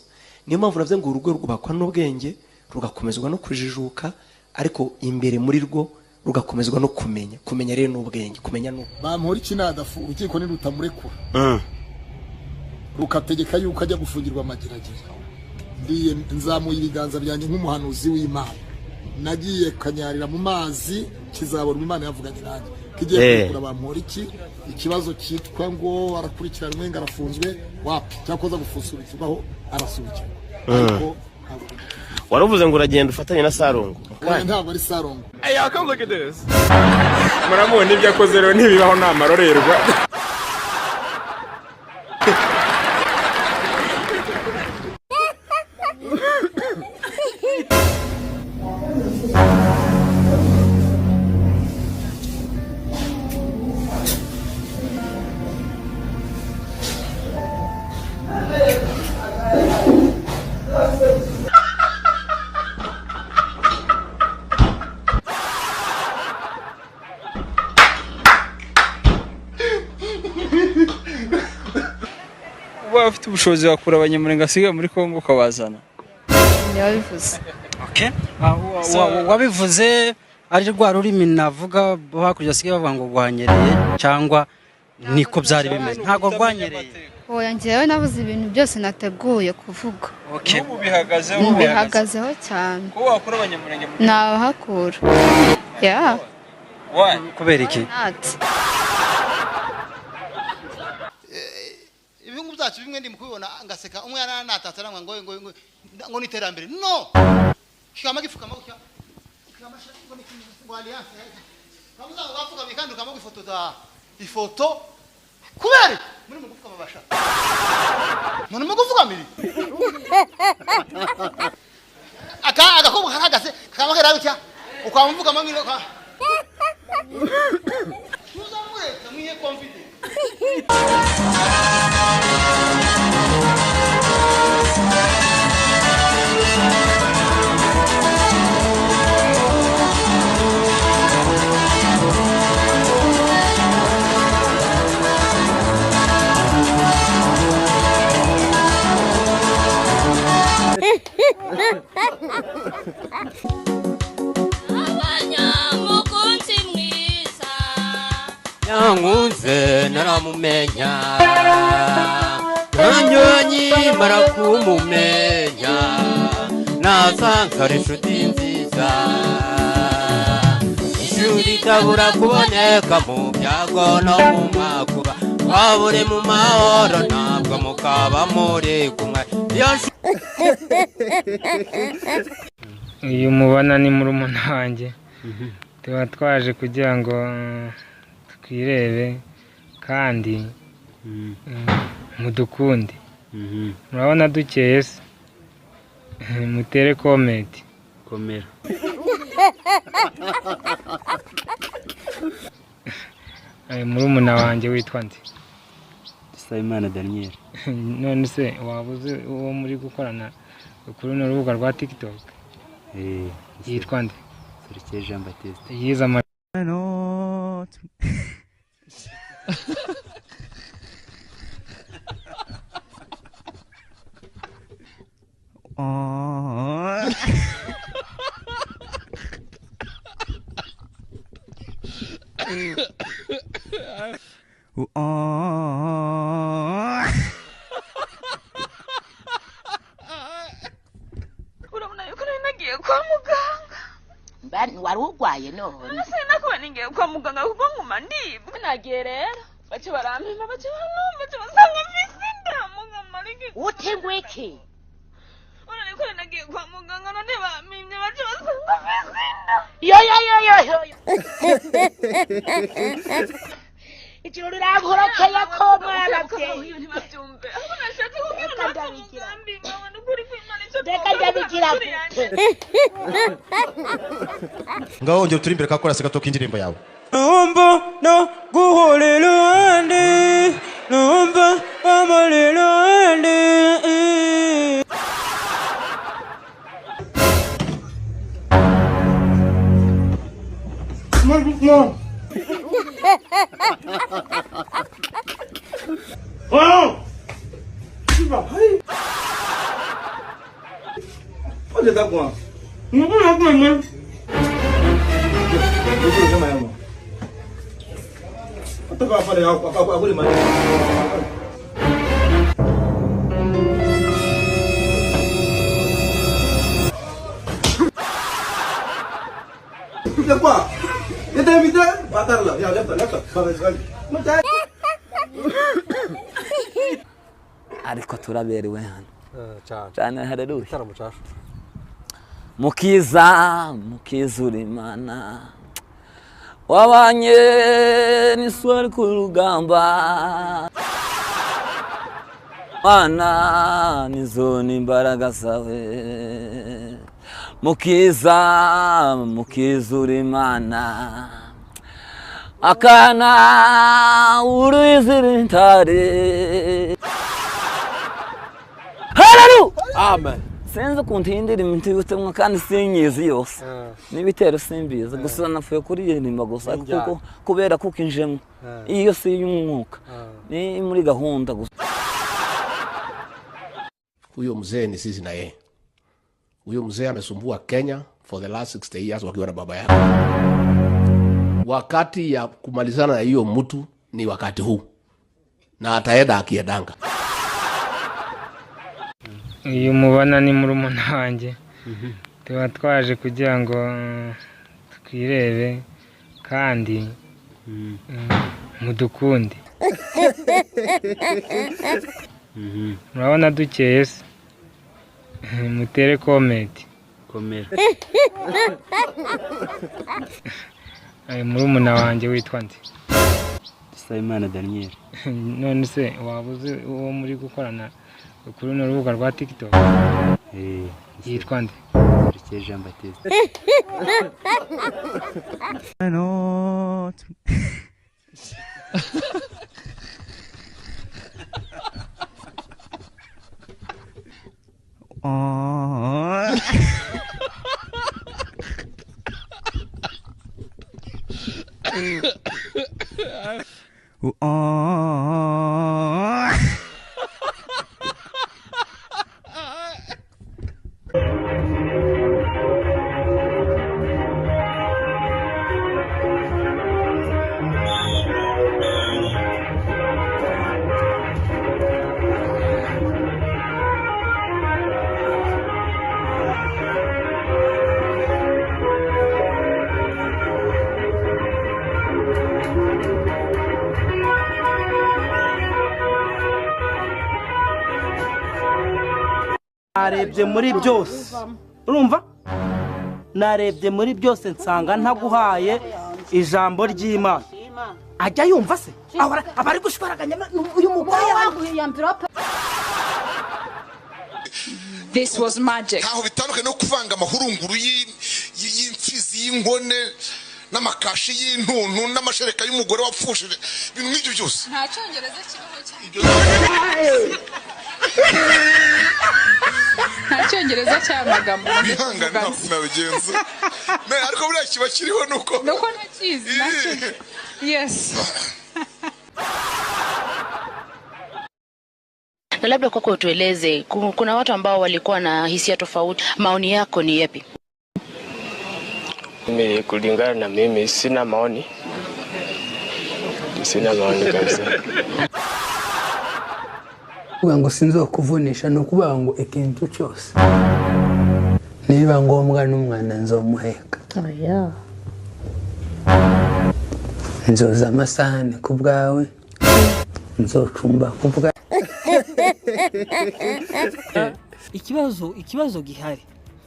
Niyo mpamvu navuze ngo urugo rwubakwa n'ubwenge, rugakomezwa no kujijuka, ariko imbere muri rwo rugakomezwa no kumenya rero n'ubwenge, kumenya no bampora ikinadafu urukiko ni rutamurekura rukategeka yuko ajya gufungirwa amageragere. Ndiye nzamuye ibiganza byanjye nk'umuhanuzi w'Imana, nagiye kanyarira mu mazi kizabona Imana yavuganye nanjye kigiye kugura bampora ikibazo cyitwa ngo arakurikiranwe ngarafunzwe wapi cyakoza gufusurikirwaho arasubikira ariko waravuze ngo uragenda ufatanye na Sarongo ntabwo ari Sarongo. Hey, come look at this. Muramubona ibyo akoze rero ntibibaho n'amarorerwa. Ufite ubushobozi wakura abanyamurenge asiga muri Kongo ukabazana. Yabivuze. Okay. Wabivuze ari rwa rurimi navuga hakurya asigaye bavuga ngo rwanyereye cyangwa niko byari bimeze ntago rwanyereye. Oya njyewe navuze ibintu byose nateguye kuvuga. Okay. N'ubu bihagazeho bihagazeho cyane. Ko wakura abanyamurenge muri nabahakura. Yeah. Why? Kubera iki? Ibingu byacu bimwe ndi mukubibona ngaseka umwe yaranatatara ngo niterambere no kikama gifuka makya kikama ngo ni alliance bamuza bafuka bikandi kama gifotoza ifoto kubera muri mu gufuka babasha none mu gufuka miri aka ko haragase kama kera bikya ukwamvuga mamiro ka Muzamwe tamwiye confident Nyangunze naramumenya Nyonyi marakumumenya Nasanzwe inshuti nziza Ishuri tabura kuboneka mu byago no mu makuba Wabure mu mahoro ntabwo mukaba muri kumwe Uyu mubana ni murumuna wanjye tuba twaje kugira ngo twirebe kandi mudukunde murabona dukeye se mutere comment komera murumuna wanjye witwa nde Sayimana Daniel none se wabuze uwo muri gukorana kuri no rubuga rwa TikTok yitwa nde Serike Jean Baptiste yiza Oh Urabona yuko nagiye kwa muganga. Mbani wari urwaye none. Sinakuba ningiye kwa muganga kuko nguma ndibwa. Nagiye rero. Bace barampima bace basanga mfise inda mugamarike. Utingwiki. Urabona yuko nagiye kwa muganga none bampimye bace basanga mfise inda. Yo. Ikirori rankorokeya ko mwana bye. Ntibabyumve. Ahubwo nashatse kubwira umugambi mama n'ukuri kw'Imana icyo ndabikira. Ngaho ongera turi imbere kakora gato k'indirimbo yawe. Naomba na guhorera ande, naomba amarera ande. Olha da guan. Não é mano. Até vai fazer algo agora mais. Lepas. Dia minta batal lah. Ya laptop. Batal. Ariko turaberewe hano cyane haleluya mukizura Imana wabanye n'iswari ku rugamba Mana nizo n'imbaraga zawe mukizura Imana akana uruzirintare. Hallelujah. Amen. Senza kuntindira imintu y'ubutumwa kandi sinyizi yose. Nibitero simbiza gusa nafuye kuri yinimba gusa kuko kubera kuko injemo. Iyo si y'umwuka. Ni muri gahunda gusa. Huyo mzee ni sisi na yeye. Huyo mzee amesumbua Kenya for the last 60 years wakiwa na baba yake. Wakati ya kumalizana na hiyo mtu ni wakati huu. Na ataenda akiendanga. Uyu mubana ni murumuna wanjye. Tuba twaje kugira ngo twirebe kandi mudukunde. Murabona dukeye se? Mutere comment. Komera. Murumuna wanjye witwa nde? Sayimana Daniel. None se wabuze uwo muri gukorana kuri no rubuga rwa TikTok? Yitwa nde? Jean Baptiste. No. Narebye muri byose urumva narebye muri byose nsanga ntaguhaye ijambo ry'Imana ajya yumva se abari gushwaraganya uyu mugore yaguhiye envelope. This was magic. Ntaho bitandukanye no kuvanga amahurunguru y'imfizi y'inkone n'amakashi y'intuntu n'amashereka y'umugore wapfushije ibintu nk'ibyo byose. Nta cyongereza kibaho cyane. Nta cyongereza cy'amagambo ihangana nabigenza ariko buriya kiba kiriho nuko ntakizi nacyo. Yes. Na labda kwako utueleze, kuna watu ambao walikuwa na hisia tofauti, maoni yako ni yapi? Mimi kulingana na mimi sina maoni sina gahunda kabisa. Kuvuga ngo sinzokuvunisha no kuvuga ngo ikintu cyose niba ngombwa n'umwana nzomuheka. Oya. Nzoza amasahani ku bwawe, nzocumba ku bwawe. Ikibazo gihari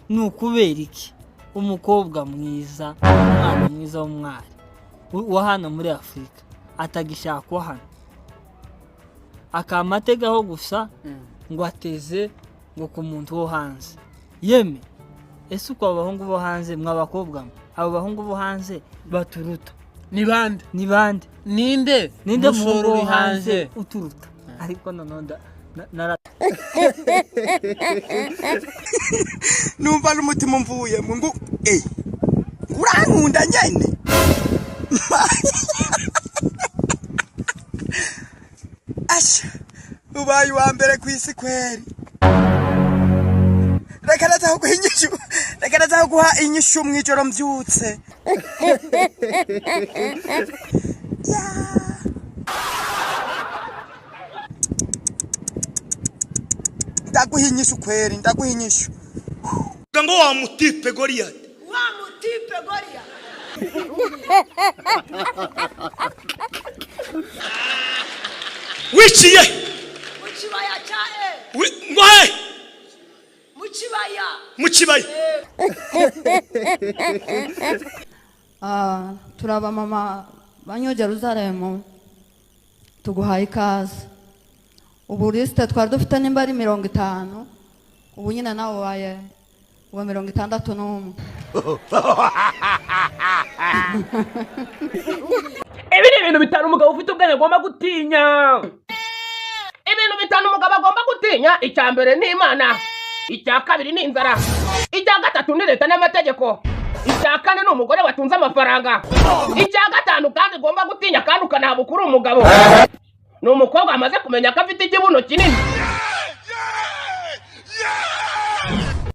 ni ukubera iki umukobwa mwiza, umwana mwiza w'umwari wa hano muri Afurika atagishakwa hano, akamategaho gusa ngo ateze ngo ku muntu wo hanze. Yeme ese uko abahungu bo hanze mw'abakobwa abo bahungu bo hanze baturuta ni bande? Ninde mushoro uri hanze uturuta? Ariko nononda numva n'umutima mvuye ngo urankunda nyene. Asha ubaye wa mbere kwisi kweri. Reka nataho guha inyishu mwijoro mbyutse. Ndaguhinyisha kweri, ndaguhinyisha. Ngo wa mutipe Goliath. Wiciye. Muchibaya chae. Ngwaye. Muchibaya. Turaba mama banyo Jerusalem tuguhaye ikaze. Ubu liste twari dufite nimba ari 50, ubu nyina nawe waye wa 61. Ibi ni ibintu bitanu umugabo ufite ubwenge agomba gutinya. Ibintu bitanu umugabo agomba gutinya: icya mbere ni Imana, icya kabiri ni inzara, icya gatatu ni leta n'amategeko, icya kane ni umugore watunze amafaranga, icya gatanu kandi agomba gutinya kandi ukanahabukura umugabo ni umukobwa amaze kumenya ko afite ikibuno kinini.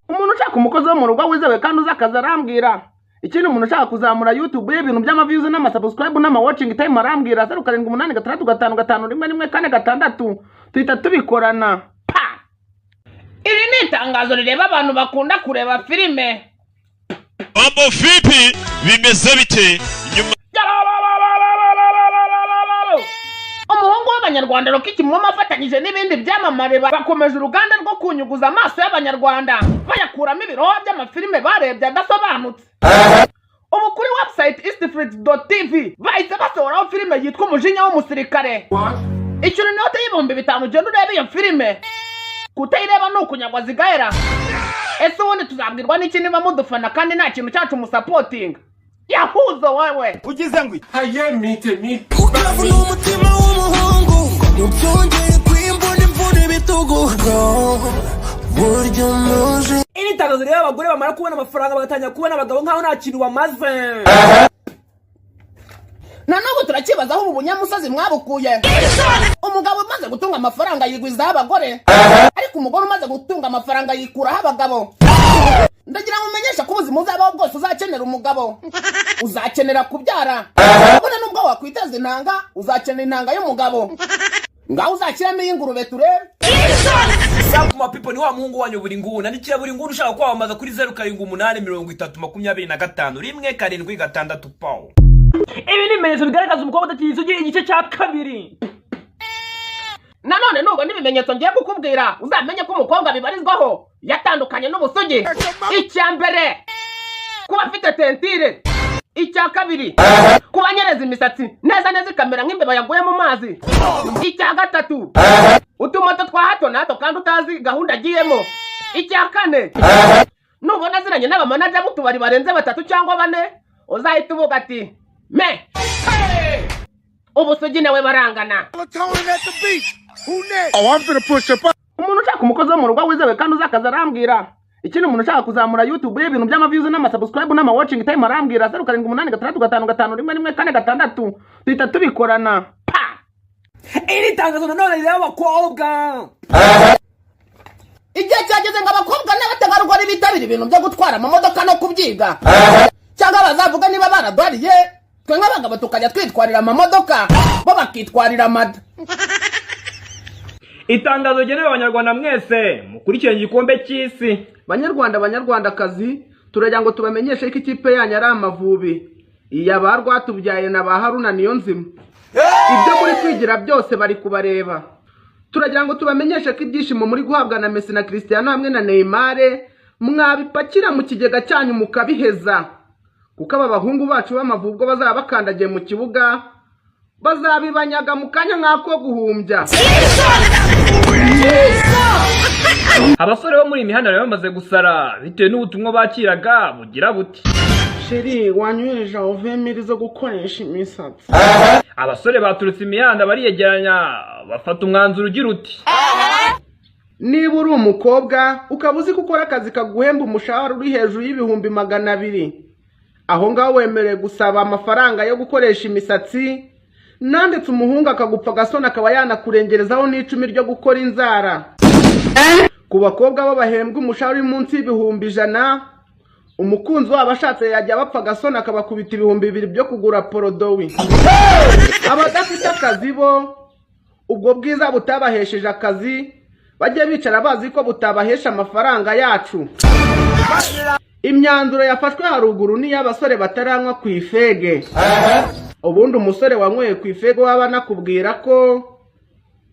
Umuntu ushaka umukozi wo mu rugo wizewe kandi uzakaza arambwira. Ikindi umuntu ushaka kuzamura YouTube y'ibintu by'amaviews n'amasubscribe n'amawatching time arambwira 0786511446 tuhita tubikorana. Iri ni itangazo rireba abantu bakunda kureba filime. Mambo vipi bimeze bite nyuma? Umuhungu w'abanyarwanda Rokikimwoma afatanyije n'ibindi byamamare bakomeje uruganda rwo kunyuguza amaso y'abanyarwanda bayakuramo ibiroho by'amafilime barebye adasobanutse. Ubu kuri website eastfrit.tv bahise basohoraho filime yitwa Umujinya w'umusirikare. Icyo ni note y'ibihumbi 5 ugenda urebe iyo filime. Kutayireba ni ukunyagwa zigahera. Ese ubundi tuzabwirwa n'iki niba mudufana kandi nta kintu cyacu musapotinga? Yahuzo wewe ugize ngwi hayemite ukavuna umutima w'umuhungu ubyongeye kwimbona imvune bitugu buryo muje. Iri tangazo rero abagore bamara kubona amafaranga bagatangira kubona abagabo nkaho nta kintu bamaze. Nanogo turakibaza aho ubunyamusozi mwabukuye. Umugabo umaze gutunga amafaranga yigwizaho abagore, ariko umugore umaze gutunga amafaranga yikuraho abagabo. Ndagira ngo umenyesha ko ubuzima uzabaho bwose uzakenera umugabo, uzakenera kubyara, ubone nubwo wakwiteza intanga uzakenera intanga y'umugabo. Ngaho uzakiramo y'ingurube turebe. Sakuma people ni wa muhungu wanyu buri nguna n'ikira buri nguna ushaka kwamamaza kuri 078325 pawo. Ibi ni ibimenyetso bigaragaza umukobwa utakiyisugiye igice cya kabiri. Nanone nubwo n'ibimenyetso ngiye kukubwira uzamenye ko umukobwa bibarizwaho yatandukanye n'ubusugi. Icya mbere kuba afite tentire, icya kabiri kuba anyereza imisatsi neza ikamera nk'imbeba yaguye mu mazi, icya gatatu utumoto twa hato na hato kandi utazi gahunda agiyemo, icya kane nubona ziranye n'abamanager b'utubari barenze 3 cyangwa 4 uzahita uvuga ati me ubusugi nawe barangana. Umuntu ushaka umukozi wo mu rugo wizewe kandi uzakaza arambwira. Ikindi umuntu ushaka kuzamura YouTube y'ibintu by'amaviews n'amasubscribe n'amawatching time arambwira 0786511446 tuhita tubikorana. Iri tangazo nanone rero abakobwa. Igihe cyageze ngo abakobwa n'abategarugori bitabira ibintu byo gutwara amamodoka no kubyiga. Cyangwa bazavuga niba baradwariye twe nk'abagabo tukajya twitwarira amamodoka bo bakitwarira amada. Itangazo rigenewe abanyarwanda mwese mukurikiranye igikombe cy'isi. Banyarwandakazi, turagira ngo tubamenyeshe ko ikipe yanyu ari Amavubi. Iyaba Rwatubyaye na ba Haruna Niyonzima. Ibyo muri kwigira byose bari kubareba. Turagira ngo tubamenyeshe ko ibyishimo muri guhabwa na Messi na Cristiano hamwe na Neymar mwabipakira mu kigega cyanyu mukabiheza. Kuko aba bahungu bacu b'Amavubi ubwo bazaba bakandagiye mu kibuga bazabibanyaga mu kanya nk'ako guhumbya. Abasore bo muri imihanda bamaze gusara bitewe n'ubutumwa bakiraga bugira buti: Sheri, wanyweje ovemiri zo gukoresha imisatsi. Abasore baturutse imihanda bariyegeranya bafata umwanzuro ugira uti: niba uri umukobwa ukaba uzi gukora akazi kaguhemba umushahara uri hejuru y'ibihumbi 200, aho ngaho wemerewe gusaba amafaranga yo gukoresha imisatsi, nandetse umuhungu akagupfa gasona akaba yanakurengerezaho n'icumi ryo gukora inzara. Ku bakobwa bo bahembwa umushahara uri munsi y'ibihumbi 100, umukunzi wabo ashatse yajya bapfa gasona akabakubita ibihumbi 2 byo kugura porodowi. Abadafite akazi bo ubwo bwiza butabahesheje akazi bajye bicara bazi ko butabahesha amafaranga yacu. Imyanzuro yafashwe haruguru ni y'abasore bataranywa ku ifege. Ubundi umusore wanyweye ku ifege waba nakubwira ko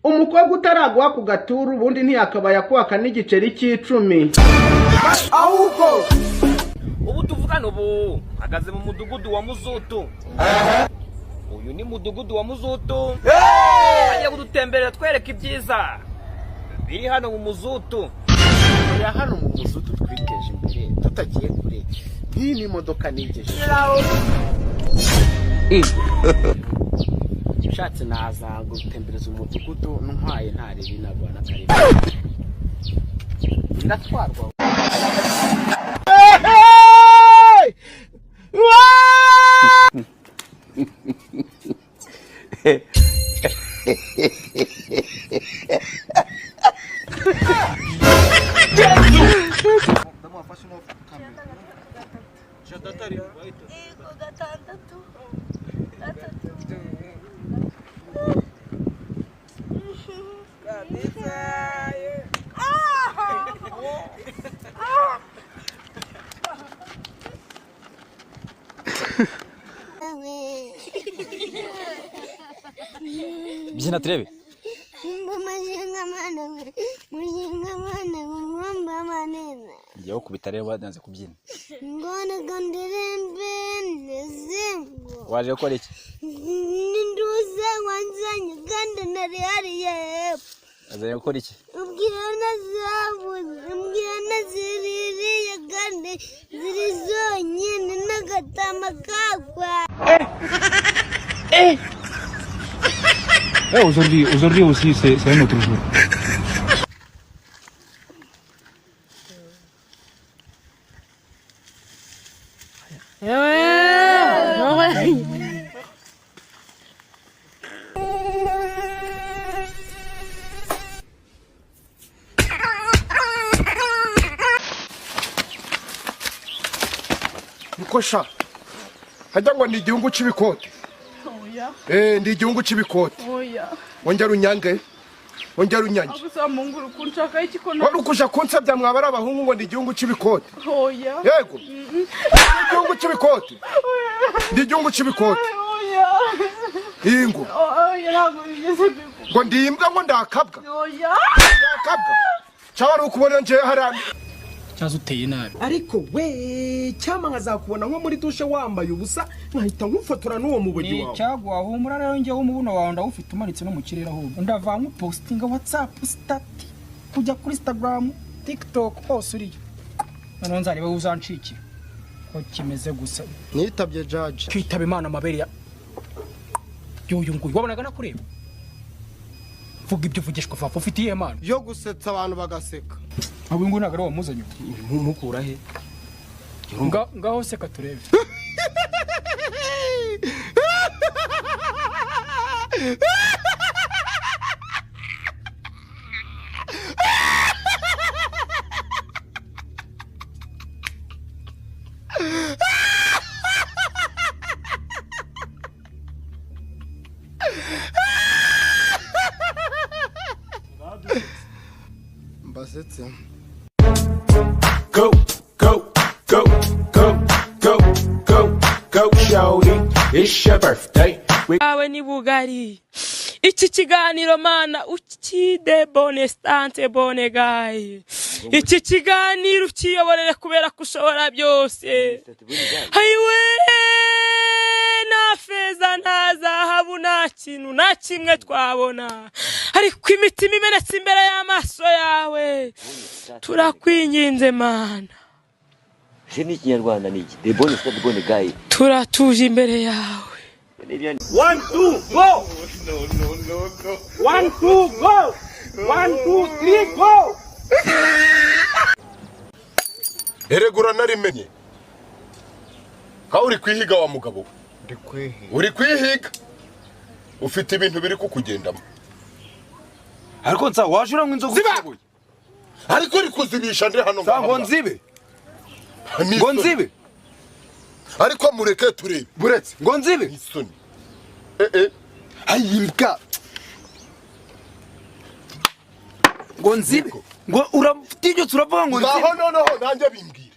umukobwa utaragwa ku gaturu ubundi ntiyakaba yakwaka n'igiceri cy'icumi. Ahubwo ubu tuvugana ubu hagaze mu mudugudu wa Muzutu. Uyu ni mudugudu wa Muzutu. Agiye kudutemberera twereka ibyiza biri hano mu Muzutu. Ya hano mu Muzutu twiteje imbere tutagiye kure. Iyi ni imodoka nigeje. Ushatse naza gutembereza umudugudu ntwaye ntari binagwana kare. Ndatwarwa. Byina turebe. Ngiye kubita rero badanze kubyina. Ngone gandirembe nezembo. Waje gukora iki? Ninduze wanzanye ganda nari hariye. Waje gukora iki? Ubwirana zabuze, ubwirana ziririye gande ziri zonyine n'agatama kakwa. Aujourd'hui aussi, c'est un autre jour. Nikosha hajya ngo ni igihungu cy'ibikote. Ndi igihungu cy'ibikote. Wongera unyange. Wongera unyange. Abusa munguru kunshaka iki kono. Wari ukuja kunsabya mwabara abahungu ngo ndi igihungu cy'ibikote. Oya. Yego. Igihungu cy'ibikote. Ndi igihungu cy'ibikote. Oya. Ingo. Oya ntabwo bigeze bivuga. Ngo ndi imbwa ngo ndakabwa. Oya. Ndakabwa. Cyawari ukubona nje harandi. Cyazo uteye nabi. Ariko we cyama nkazakubona nko muri dushe wambaye ubusa nkahita ngufotora n'uwo mubodi wawe. Cyagwa humura rero ngiye umubuno wawe ndawufite umanitse no mu kirere ahubwo. Ndavanga postinga WhatsApp stati kujya kuri Instagram, TikTok hose uriyo. None nzareba uzancikira. Ko kimeze gusa. Nitabye judge. Kwitaba Imana amabere ya. Yuyu nguyu wabonaga nakureba. Vuga ibyo vugishwa vapo ufitiye Imana. Yo gusetsa abantu bagaseka. Abo ngo nagara wamuzanye. Mukura he? Ngaho seka turebe. ndetse Go, go, go, go, go, go, go, shawty. It's your birthday. Awe ni bugari. Iki kiganiro mana ukide bone stante bone guy. Iki kiganiro ukiyoborere kubera kushobora byose. Hayiwe na feza na zahabu na kintu na kimwe twabona. Ariko imitima imenetse imbere y'amaso yawe. Turakwinginze mana. Jeni Kinyarwanda niki? The bone stante bone guy. Turatuje imbere yawe. 1 2 go. No. 1 2 go. 1 2 3 go. Eregura narimenye. Ka uri kwihiga wa mugabo. Uri kwihiga. Ufite ibintu biri kukugendamo. Ariko nsa wajura ngo inzoga ubuye. Ariko uri kuzibisha ndi hano ngo nzibe. Ngo nzibe. Ariko mureke turebe. Buretse ngo nzibe. Isoni. Ayimbwa. Ngo nzibe. Ngo urafite turavuga ngo nzibe. No nanjye bimbwire.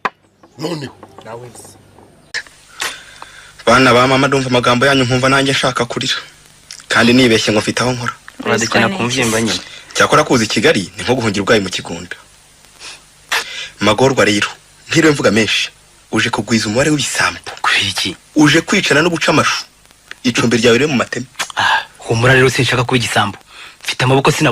Noneho nawe nzi. Bana ba mama ndumva amagambo yanyu nkumva nanjye nshaka kurira. Kandi nibeshye ngo mfite aho nkora. Uradikana kumvyimba nyine. Cyakora kuza Kigali ni nko guhungira ubwayi mu kigunda. Magorwa rero, ntire mvuga menshi. Uje kugwiza umubare w'ibisambo. Kwiki? Uje kwicana no guca amashu. Icumbi ryawe rero mu mateme. Humura rero sinshaka kuba igisambo. Mfite amaboko sina